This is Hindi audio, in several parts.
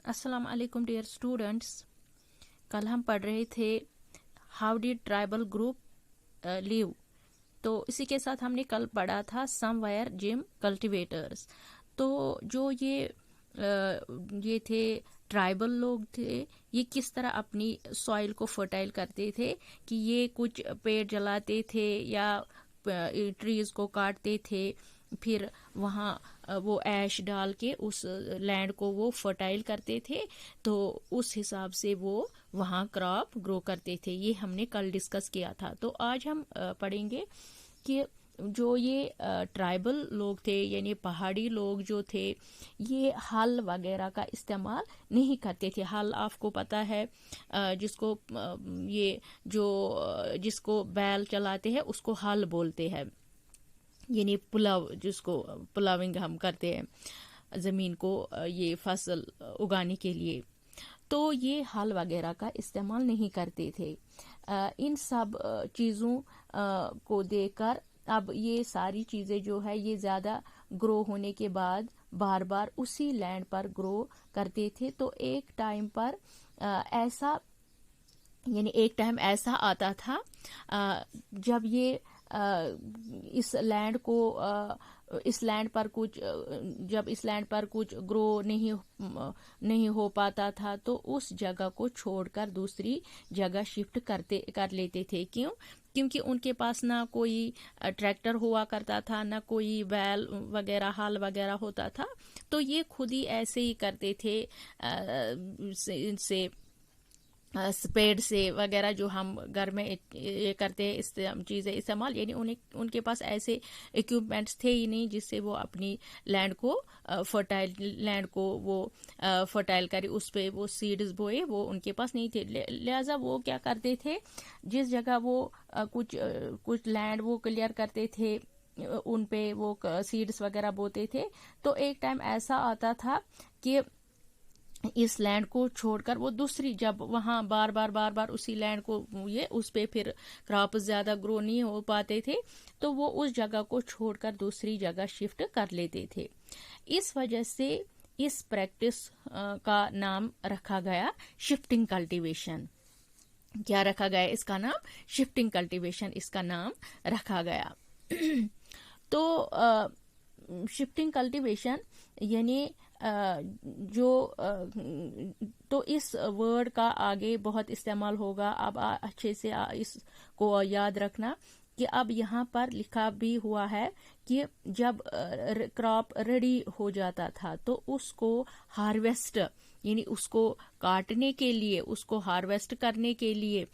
अस्सलाम वालेकुम डियर स्टूडेंट्स। कल हम पढ़ रहे थे how did tribal group live. तो इसी के साथ हमने कल पढ़ा था समवेयर जिम कल्टीवेटर्स। तो जो ये थे ट्राइबल लोग थे, ये किस तरह अपनी सॉइल को फर्टाइल करते थे कि ये कुछ पेड़ जलाते थे या ट्रीज को काटते थे, फिर वहाँ वो ऐश डाल के उस लैंड को वो फर्टाइल करते थे। तो उस हिसाब से वो वहाँ क्रॉप ग्रो करते थे। ये हमने कल डिस्कस किया था। तो आज हम पढ़ेंगे कि जो ये ट्राइबल लोग थे यानी पहाड़ी लोग जो थे, ये हल वगैरह का इस्तेमाल नहीं करते थे। हल आपको पता है, जिसको ये जो जिसको बैल चलाते हैं उसको हल बोलते हैं, यानी पुलाव, जिसको पुलाविंग हम करते हैं ज़मीन को ये फसल उगाने के लिए। तो ये हल वगैरह का इस्तेमाल नहीं करते थे। इन सब चीज़ों को देखकर अब ये सारी चीज़ें जो है ये ज़्यादा ग्रो होने के बाद बार बार उसी लैंड पर ग्रो करते थे। तो एक टाइम पर ऐसा यानी एक टाइम ऐसा आता था जब ये इस लैंड को इस लैंड पर कुछ जब इस लैंड पर कुछ ग्रो नहीं हो पाता था, तो उस जगह को छोड़कर दूसरी जगह शिफ्ट कर लेते थे। क्यों? क्योंकि उनके पास ना कोई ट्रैक्टर हुआ करता था, ना कोई बैल वगैरह हल वगैरह होता था। तो ये खुद ही ऐसे ही करते थे इनसे स्पेड से वगैरह जो हम घर में ये करते हैं इस चीज़ें इस्तेमाल, यानी उनके पास ऐसे इक्विपमेंट्स थे ही नहीं जिससे वो अपनी लैंड को लैंड को वो फर्टाइल करे, उस पे वो सीड्स बोए, वो उनके पास नहीं थे। लिहाजा वो क्या करते थे, जिस जगह वो कुछ लैंड वो क्लियर करते थे उन पे वो सीड्स वगैरह बोते थे। तो एक टाइम ऐसा आता था कि इस लैंड को छोड़कर वो दूसरी, जब वहां बार बार उसी लैंड को ये उस पे फिर क्रॉप ज्यादा ग्रो नहीं हो पाते थे, तो वो उस जगह को छोड़कर दूसरी जगह शिफ्ट कर लेते थे। इस वजह से इस प्रैक्टिस का नाम रखा गया शिफ्टिंग कल्टीवेशन। क्या रखा गया इसका नाम? शिफ्टिंग कल्टीवेशन इसका नाम रखा गया। तो शिफ्टिंग कल्टीवेशन यानी जो तो इस वर्ड का आगे बहुत इस्तेमाल होगा। अब अच्छे से इसको याद रखना कि अब यहाँ पर लिखा भी हुआ है कि जब क्रॉप रेडी हो जाता था तो उसको हार्वेस्ट यानी उसको काटने के लिए, उसको हार्वेस्ट करने के लिए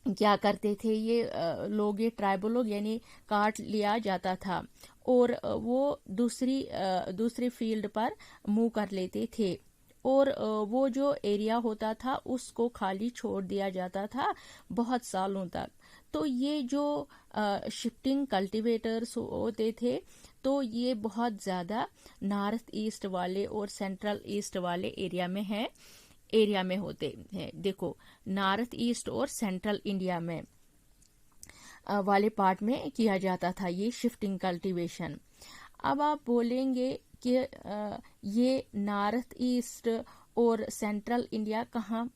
क्या करते थे ये लोग, ये ट्राइबल लोग, यानी काट लिया जाता था और वो दूसरी फील्ड पर मूव कर लेते थे। और वो जो एरिया होता था उसको खाली छोड़ दिया जाता था बहुत सालों तक। तो ये जो शिफ्टिंग कल्टीवेटर्स होते थे, तो ये बहुत ज़्यादा नॉर्थ ईस्ट वाले और सेंट्रल ईस्ट वाले एरिया में होते हैं। देखो, नॉर्थ ईस्ट और सेंट्रल इंडिया में वाले पार्ट में किया जाता था ये शिफ्टिंग कल्टीवेशन। अब आप बोलेंगे कि ये नॉर्थ ईस्ट और सेंट्रल इंडिया कहाँ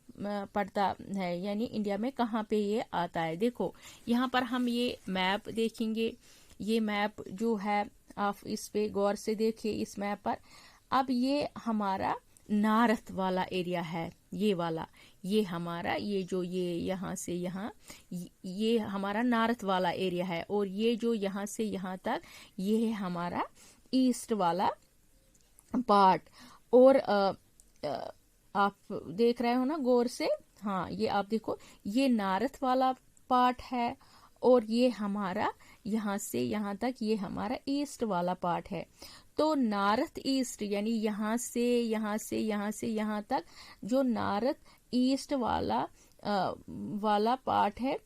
पड़ता है, यानी इंडिया में कहाँ पे ये आता है। देखो, यहाँ पर हम ये मैप देखेंगे। ये मैप जो है, आप इस पे गौर से देखिए इस मैप पर। अब ये हमारा नॉर्थ वाला एरिया है, ये वाला, ये हमारा, ये जो ये यहाँ से यहाँ, ये हमारा नॉर्थ वाला एरिया है। और ये जो यहाँ से यहाँ तक, ये है हमारा ईस्ट वाला पार्ट। और आप देख रहे हो ना गौर से? हाँ, ये आप देखो, ये नॉर्थ वाला पार्ट है और ये हमारा यहाँ से यहाँ तक ये हमारा ईस्ट वाला पार्ट है। तो नॉर्थ ईस्ट यानी यहाँ से यहाँ तक जो नॉर्थ ईस्ट वाला पार्ट है,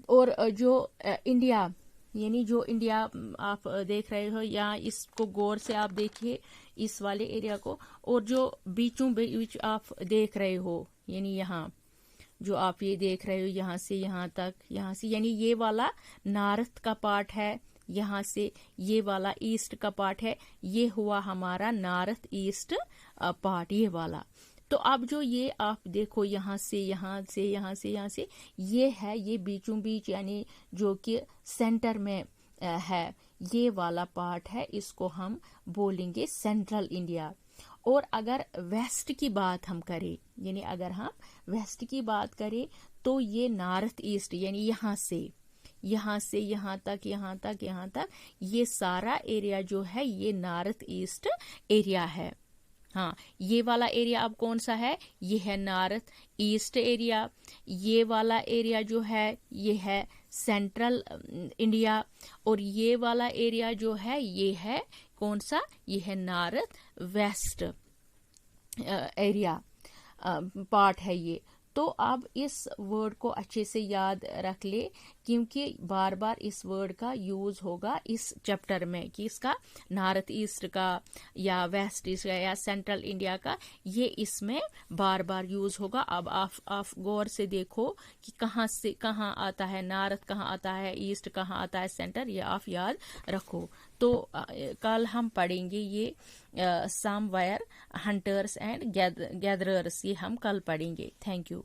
और जो इंडिया, यानी जो इंडिया आप देख रहे हो, यहाँ इसको गौर से आप देखिए इस वाले एरिया को, और जो बीचों बीच आप देख रहे हो, यानी यहाँ जो आप ये देख रहे हो यहाँ से यहाँ तक, यहाँ से, यानी ये वाला नॉर्थ का पार्ट है, यहाँ से ये वाला ईस्ट का पार्ट है, ये हुआ हमारा नॉर्थ ईस्ट पार्ट, ये वाला। तो अब जो ये आप देखो यहाँ से यहाँ से यहाँ से यहाँ से ये है, ये बीचों बीच यानी जो कि सेंटर में है, ये वाला पार्ट है, इसको हम बोलेंगे सेंट्रल इंडिया। और अगर वेस्ट की बात हम करें, यानी अगर हम वेस्ट की बात करें तो ये नॉर्थ ईस्ट यानी यहाँ से यहाँ तक यहाँ तक यहाँ तक ये सारा एरिया जो है ये नॉर्थ ईस्ट एरिया है। हाँ, ये वाला एरिया अब कौन सा है, ये है नॉर्थ ईस्ट एरिया। ये वाला एरिया जो है ये है सेंट्रल इंडिया, और ये वाला एरिया जो है ये है कौन सा, ये है नॉर्थ वेस्ट एरिया पार्ट है ये। तो अब इस वर्ड को अच्छे से याद रख ले, क्योंकि बार बार इस वर्ड का यूज होगा इस चैप्टर में कि इसका नॉर्थ ईस्ट का या वेस्ट ईस्ट का या सेंट्रल इंडिया का, ये इसमें बार बार यूज होगा। अब आप गौर से देखो कि कहाँ से कहाँ आता है नॉर्थ, कहाँ आता है ईस्ट, कहाँ आता है सेंटर, ये आप याद रखो। तो कल हम पढ़ेंगे ये समवेयर, हंटर्स एंड गैदरर्स, ये हम कल पढ़ेंगे। Thank you.